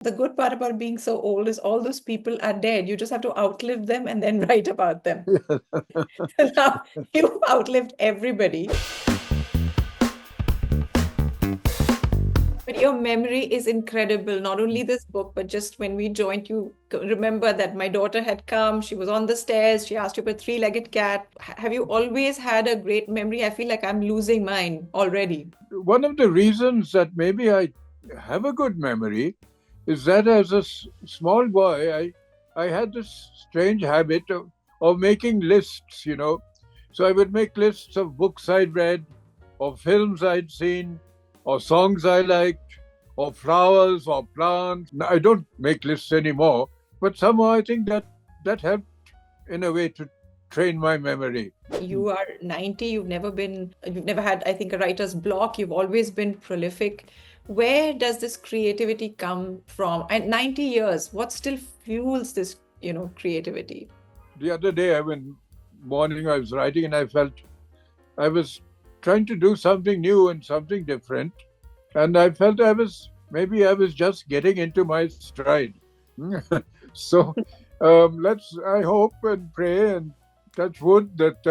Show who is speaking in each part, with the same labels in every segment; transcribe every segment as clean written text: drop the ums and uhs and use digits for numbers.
Speaker 1: The good part about being so old is all those people are dead. You just have to outlive them and then write about them. So now you've outlived everybody. But your memory is incredible. Not only this book, but just when we joined, you remember that my daughter had come. She was on the stairs. She asked you for a three-legged cat. Have you always had a great memory? I feel like I'm losing mine already.
Speaker 2: One of the reasons that maybe I have a good memory is that as a small boy, I had this strange habit of making lists. So I would make lists of books I'd read, or films I'd seen, or songs I liked, or flowers or plants. Now, I don't make lists anymore, but somehow I think that helped in a way to train my memory.
Speaker 1: You are 90, you've never had, I think, a writer's block. You've always been prolific. Where does this creativity come from? And 90 years, what still fuels this, creativity?
Speaker 2: The other day, morning, I was writing and I felt I was trying to do something new and something different. And I felt I was just getting into my stride. So I hope and pray and touch wood that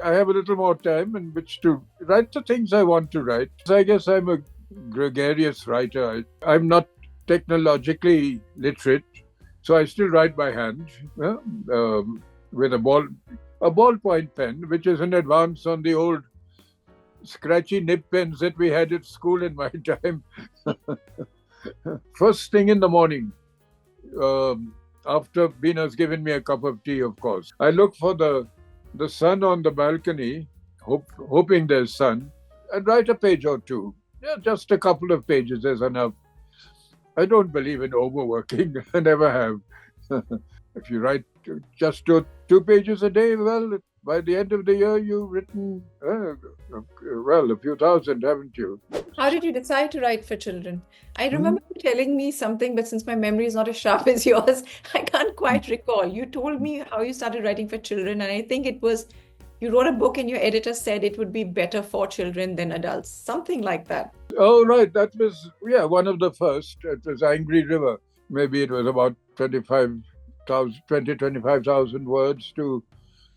Speaker 2: I have a little more time in which to write the things I want to write. So I guess I'm a gregarious writer. I'm not technologically literate, so I still write by hand with a ballpoint pen, which is an advance on the old scratchy nib pens that we had at school in my time. First thing in the morning, after Beena's given me a cup of tea, of course, I look for the sun on the balcony, hoping there's sun, and write a page or two. Yeah, just a couple of pages is enough. I don't believe in overworking. I never have. If you write just two pages a day, well, by the end of the year, you've written, a few thousand, haven't you?
Speaker 1: How did you decide to write for children? I remember you telling me something, but since my memory is not as sharp as yours, I can't quite recall. You told me how you started writing for children, and I think it was you wrote a book and your editor said it would be better for children than adults, something like that.
Speaker 2: Oh, right. That was, one of the first. It was Angry River. Maybe it was about 25,000 words to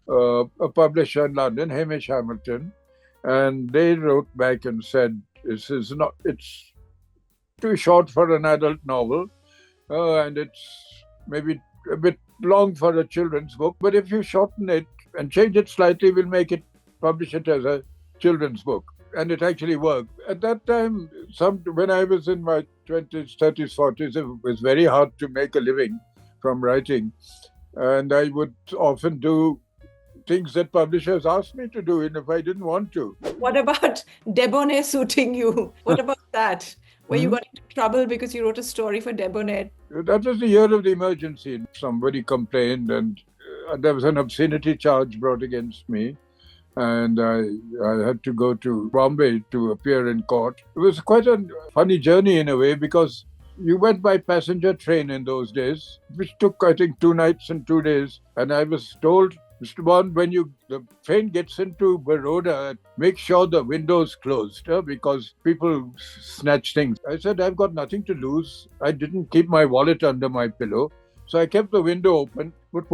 Speaker 2: a publisher in London, Hamish Hamilton. And they wrote back and said, it's too short for an adult novel, and it's maybe a bit long for a children's book. But if you shorten it and change it slightly, we'll publish it as a children's book. And it actually worked. At that time, when I was in my 20s, 30s, 40s, it was very hard to make a living from writing. And I would often do things that publishers asked me to do, and if I didn't want to.
Speaker 1: What about Debonair suiting you? What about that? Where you got into trouble because you wrote a story for Debonair?
Speaker 2: That was the year of the emergency. Somebody complained, and there was an obscenity charge brought against me. And I had to go to Bombay to appear in court. It was quite a funny journey in a way, because you went by passenger train in those days, which took, I think, 2 nights and 2 days. And I was told, Mr. Bond, when the train gets into Baroda, make sure the window's closed, because people snatch things. I said, I've got nothing to lose. I didn't keep my wallet under my pillow. So I kept the window open, but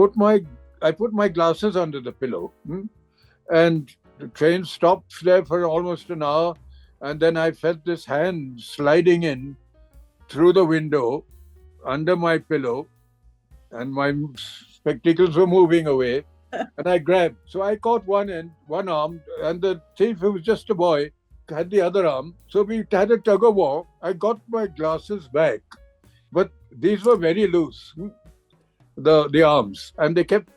Speaker 2: I put my glasses under the pillow. And the train stopped there for almost an hour. And then I felt this hand sliding in through the window under my pillow, and my spectacles were moving away. And I grabbed. So I caught one arm, and the thief, who was just a boy, had the other arm. So we had a tug of war. I got my glasses back, but these were very loose, the arms, and they kept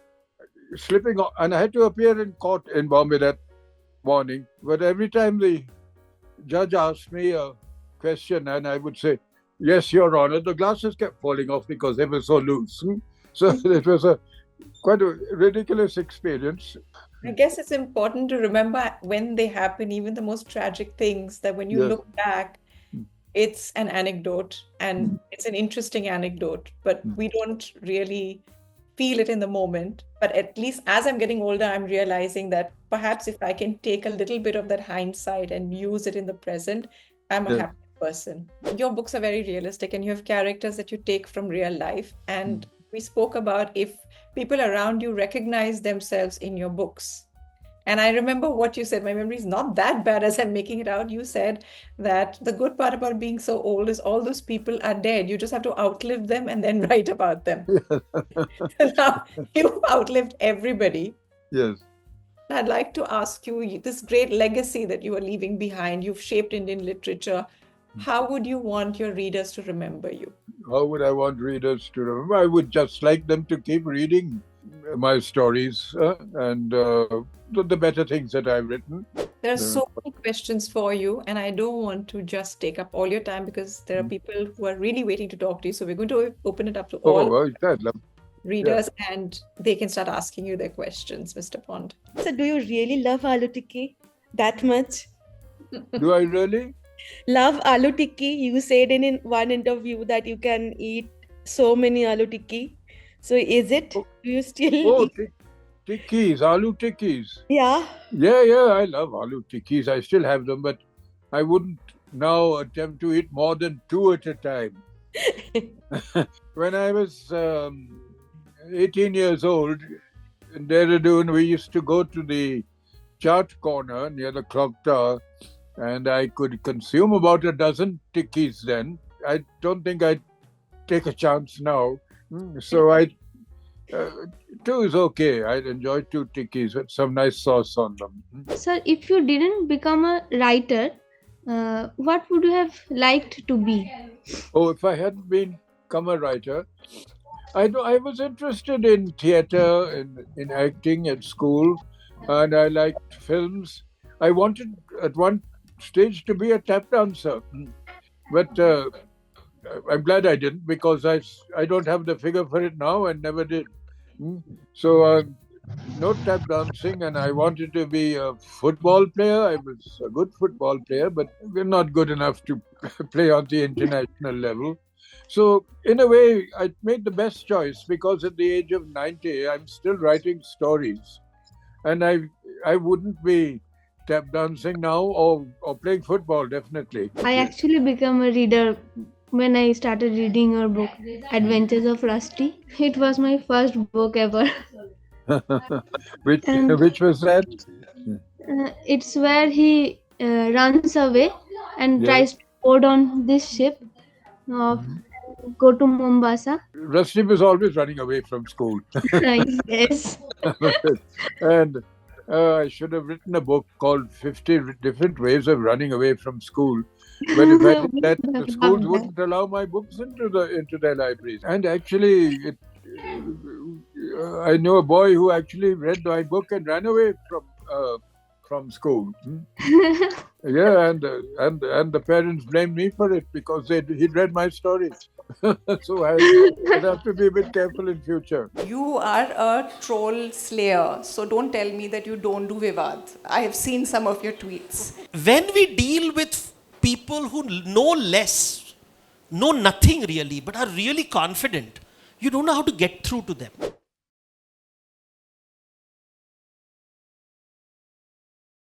Speaker 2: slipping off. And I had to appear in court in Bombay that morning. But every time the judge asked me a question, and I would say, "Yes, Your Honor," the glasses kept falling off because they were so loose. So it was quite a ridiculous experience.
Speaker 1: I guess it's important to remember when they happen, even the most tragic things, that when you look back, it's an anecdote and it's an interesting anecdote, but we don't really feel it in the moment. But at least as I'm getting older, I'm realizing that perhaps if I can take a little bit of that hindsight and use it in the present, I'm a happy person. Your books are very realistic and you have characters that you take from real life. And we spoke about if people around you recognize themselves in your books. And I remember what you said. My memory is not that bad as I'm making it out. You said that the good part about being so old is all those people are dead. You just have to outlive them and then write about them. Now you've outlived everybody.
Speaker 2: Yes.
Speaker 1: I'd like to ask you this great legacy that you are leaving behind. You've shaped Indian literature. How would you want your readers to remember you?
Speaker 2: How would I want readers to remember? I would just like them to keep reading my stories and the better things that I've written.
Speaker 1: There are so many questions for you, and I don't want to just take up all your time because there are people who are really waiting to talk to you. So we're going to open it up to all readers, and they can start asking you their questions, Mr. Bond.
Speaker 3: So do you really love aloo tikki that much?
Speaker 2: Do I really?
Speaker 3: Love aloo tikki. You said in one interview that you can eat so many aloo tikki. So is it? Do you still eat?
Speaker 2: Tikkis, aloo tikkis.
Speaker 3: Yeah.
Speaker 2: Yeah, I love aloo tikkis. I still have them, but I wouldn't now attempt to eat more than 2 at a time. When I was 18 years old, in Dehradun, we used to go to the chart corner near the clock tower, and I could consume about a dozen tikkis then. I don't think I'd take a chance now. So 2 is okay. I'd enjoy 2 tikkis with some nice sauce on them.
Speaker 4: Sir, if you didn't become a writer, what would you have liked to be?
Speaker 2: Oh, if I hadn't become a writer, I was interested in theatre, in acting at school, and I liked films. I wanted at one stage to be a tap dancer, but I'm glad I didn't, because I don't have the figure for it now and never did. So no tap dancing, and I wanted to be a football player. I was a good football player, but we're not good enough to play on the international level. So in a way, I made the best choice, because at the age of 90, I'm still writing stories, and I wouldn't be tap dancing now or playing football, definitely.
Speaker 4: I actually became a reader when I started reading your book, Adventures of Rusty. It was my first book ever.
Speaker 2: Which was that?
Speaker 4: It's where he runs away and tries to board on this ship, go to Mombasa.
Speaker 2: Rusty was always running away from school.
Speaker 4: Yes.
Speaker 2: And I should have written a book called 50 Different Ways of Running Away from School. But if I did that, the schools wouldn't allow my books into their libraries. And actually, I know a boy who actually read my book and ran away from school. Yeah, and the parents blamed me for it, because he'd read my stories. So I'd have to be a bit careful in future.
Speaker 1: You are a troll slayer, so don't tell me that you don't do Vivad. I have seen some of your tweets.
Speaker 5: When we deal with people who know less, know nothing really, but are really confident, you don't know how to get through to them.